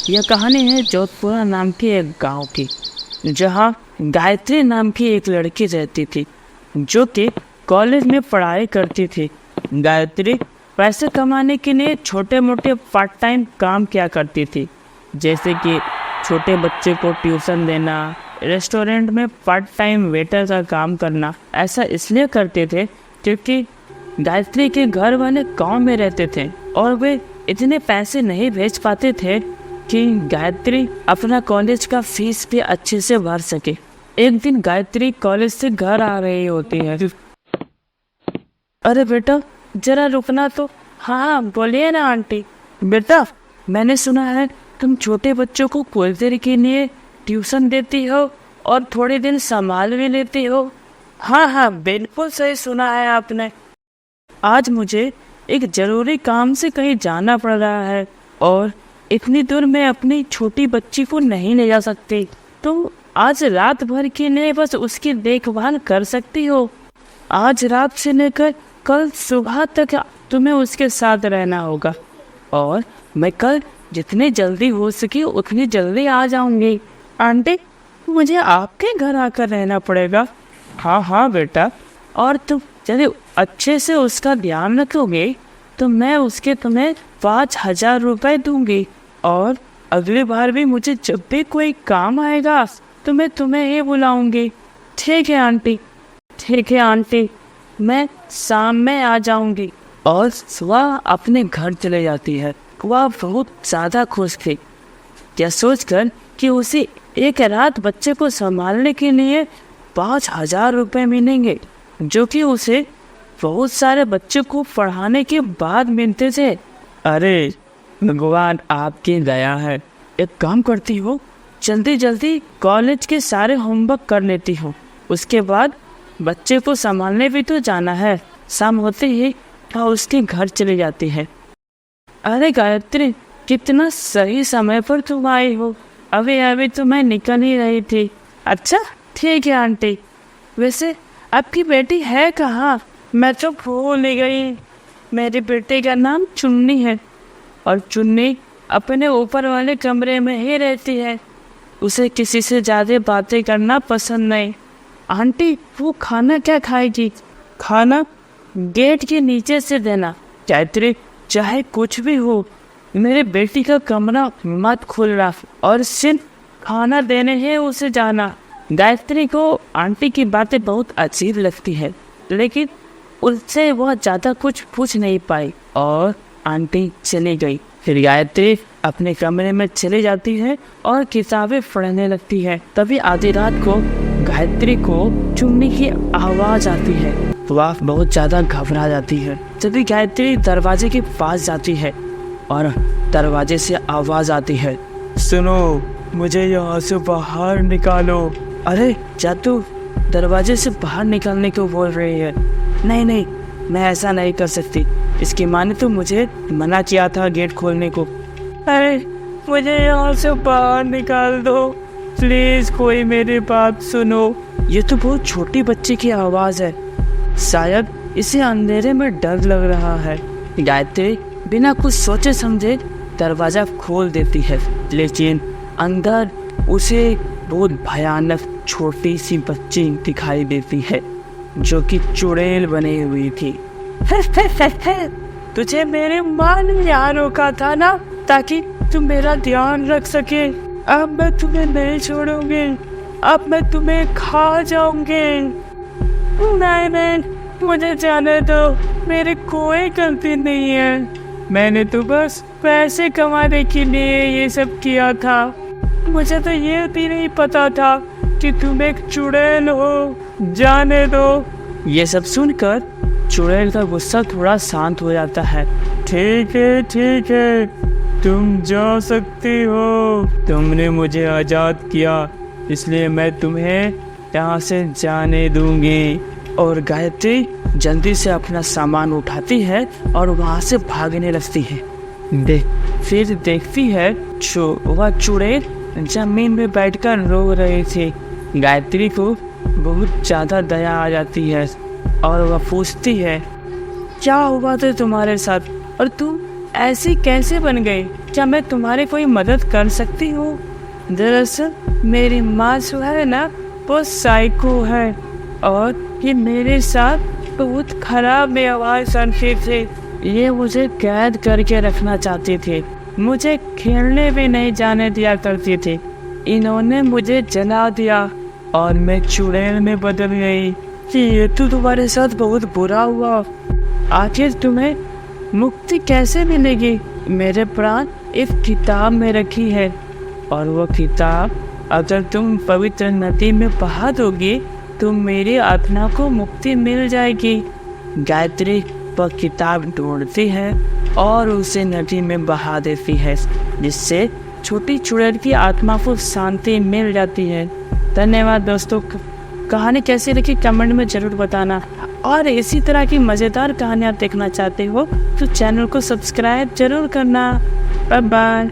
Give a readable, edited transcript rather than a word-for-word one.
यह कहानी है जोधपुरा नाम के एक गांव की, जहां गायत्री नाम की एक लड़की रहती थी जो कि कॉलेज में पढ़ाई करती थी। गायत्री पैसे कमाने के लिए छोटे मोटे पार्ट टाइम काम किया करती थी, जैसे कि छोटे बच्चे को ट्यूशन देना, रेस्टोरेंट में पार्ट टाइम वेटर का काम करना। ऐसा इसलिए करते थे क्योंकि गायत्री के घर वाले गांव में रहते थे और वे इतने पैसे नहीं भेज पाते थे कि गायत्री अपना कॉलेज का फीस भी अच्छे से भर सके। एक दिन गायत्री कॉलेज से घर आ रही होती है। अरे बेटा जरा रुकना तो। हाँ बोलिए ना आंटी। बेटा मैंने सुना है तुम छोटे बच्चों को कुछ देर के लिए ट्यूशन देती हो और थोड़े दिन संभाल भी लेती हो। हाँ बिल्कुल सही सुना है आपने। आज मुझे एक ज़रूरी काम से कहीं जाना पड़ रहा है और इतनी दूर मैं अपनी छोटी बच्ची को नहीं ले जा सकती। तुम आज रात भर के लिए बस उसकी देखभाल कर सकती हो। आज रात से लेकर कल सुबह तक तुम्हें उसके साथ रहना होगा और मैं कल जितनी जल्दी हो सके उतनी जल्दी आ जाऊंगी। आंटी मुझे आपके घर आकर रहना पड़ेगा। हाँ बेटा, और तुम यदि अच्छे से उसका ध्यान रखोगे तो मैं उसके तुम्हें 5,000 रुपये दूंगी और अगली बार भी मुझे जब भी कोई काम आएगा तो मैं तुम्हें ही बुलाऊंगी। ठीक है आंटी, मैं शाम में आ जाऊंगी। और वह अपने घर चले जाती है। वह बहुत ज़्यादा खुश थी, यह सोचकर कि उसे एक रात बच्चे को संभालने के लिए 5,000 रुपये मिलेंगे, जो कि उसे बहुत सारे बच्चों को पढ़ाने के बाद मिलते थे। अरे भगवान आपकी दया है। एक काम करती हूँ, जल्दी कॉलेज के सारे होमवर्क कर लेती हूँ, उसके बाद बच्चे को संभालने भी तो जाना है। शाम होते ही वह उसके घर चली जाती है। अरे गायत्री कितना सही समय पर तुम आई हो। अभी तो मैं निकल ही रही थी। अच्छा ठीक है आंटी, वैसे आपकी बेटी है कहाँ? मैं तो भूल ही गई। मेरी बेटी का नाम चुन्नी है और चुन्नी अपने ऊपर वाले कमरे में ही रहती है। उसे किसी से ज़्यादा बातें करना पसंद नहीं। आंटी वो खाना क्या खाएगी? खाना गेट के नीचे से देना। गायत्री चाहे कुछ भी हो, मेरे बेटी का कमरा मत खोलना और सिर्फ खाना देने ही उसे जाना। गायत्री को आंटी की बातें बहुत अजीब लगती है, लेकिन उससे वह ज़्यादा कुछ पूछ नहीं पाई और आंटी चली गई। फिर गायत्री अपने कमरे में चली जाती है और किताबें पढ़ने लगती है। तभी आधी रात को गायत्री को चुन्नी की आवाज़ आती है। वह बहुत ज़्यादा घबरा जाती है। तभी गायत्री दरवाजे के पास जाती है और दरवाजे से आवाज़ आती है, सुनो मुझे यहाँ से बाहर निकालो। अरे जादू, दरवाजे से बाहर निकलने को बोल रही है? नहीं मैं ऐसा नहीं कर सकती। इसकी माँ ने तो मुझे मना किया था गेट खोलने को। अरे मुझे यहाँ से बाहर निकाल दो प्लीज, कोई मेरी बात सुनो। ये तो बहुत छोटी बच्ची की आवाज़ है, शायद इसे अंधेरे में डर लग रहा है। गायत्री बिना कुछ सोचे समझे दरवाज़ा खोल देती है, लेकिन अंदर उसे बहुत भयानक छोटी सी बच्ची दिखाई देती है जो कि चुड़ैल बनी हुई थी। तुझे मेरे माँ ने यहाँ रोका था ना, ताकि तुम मेरा ध्यान रख सके। अब मैं तुम्हें नहीं छोड़ूंगी, अब मैं तुम्हें खा जाऊंगी। नहीं मुझे जाने दो, मेरी कोई गलती नहीं है। मैंने तो बस पैसे कमाने के लिए ये सब किया था। मुझे तो ये भी नहीं पता था कि तुम एक चुड़ैल हो। जाने दो। ये सब सुनकर चुड़ैल का गुस्सा थोड़ा शांत हो जाता है। ठीक है तुम जा सकती हो। तुमने मुझे आज़ाद किया, इसलिए मैं तुम्हें यहाँ से जाने दूंगी। और गायत्री जल्दी से अपना सामान उठाती है और वहाँ से भागने लगती है। फिर देखती है वह चुड़ैल जमीन में बैठकर रो रही थी। गायत्री को बहुत ज़्यादा दया आ जाती है और वह पूछती है, क्या हुआ था तुम्हारे साथ और तुम ऐसी कैसे बन गई? क्या मैं तुम्हारी कोई मदद कर सकती हूँ? दरअसल मेरी माँ जो है ना, वो साइको है और ये मेरे साथ बहुत खराब व्यवहार करते थे। ये मुझे कैद करके रखना चाहते थे, मुझे खेलने भी नहीं जाने दिया करती थी। इन्होंने मुझे जला दिया और मैं चुड़ैल में बदल गई। ये तो तुम्हारे साथ बहुत बुरा हुआ। आखिर तुम्हें मुक्ति कैसे मिलेगी? मेरे प्राण इस किताब में रखी है और वो किताब अगर तुम पवित्र नदी में बहा दोगी तो मेरी आत्मा को मुक्ति मिल जाएगी। गायत्री वह किताब ढूंढती है और उसे नदी में बहा देती है, जिससे छोटी चुड़ैल की आत्मा को शांति मिल जाती है। धन्यवाद दोस्तों। कहानी कैसी लगी कमेंट में ज़रूर बताना, और इसी तरह की मज़ेदार कहानियाँ देखना चाहते हो तो चैनल को सब्सक्राइब जरूर करना। Bye bye.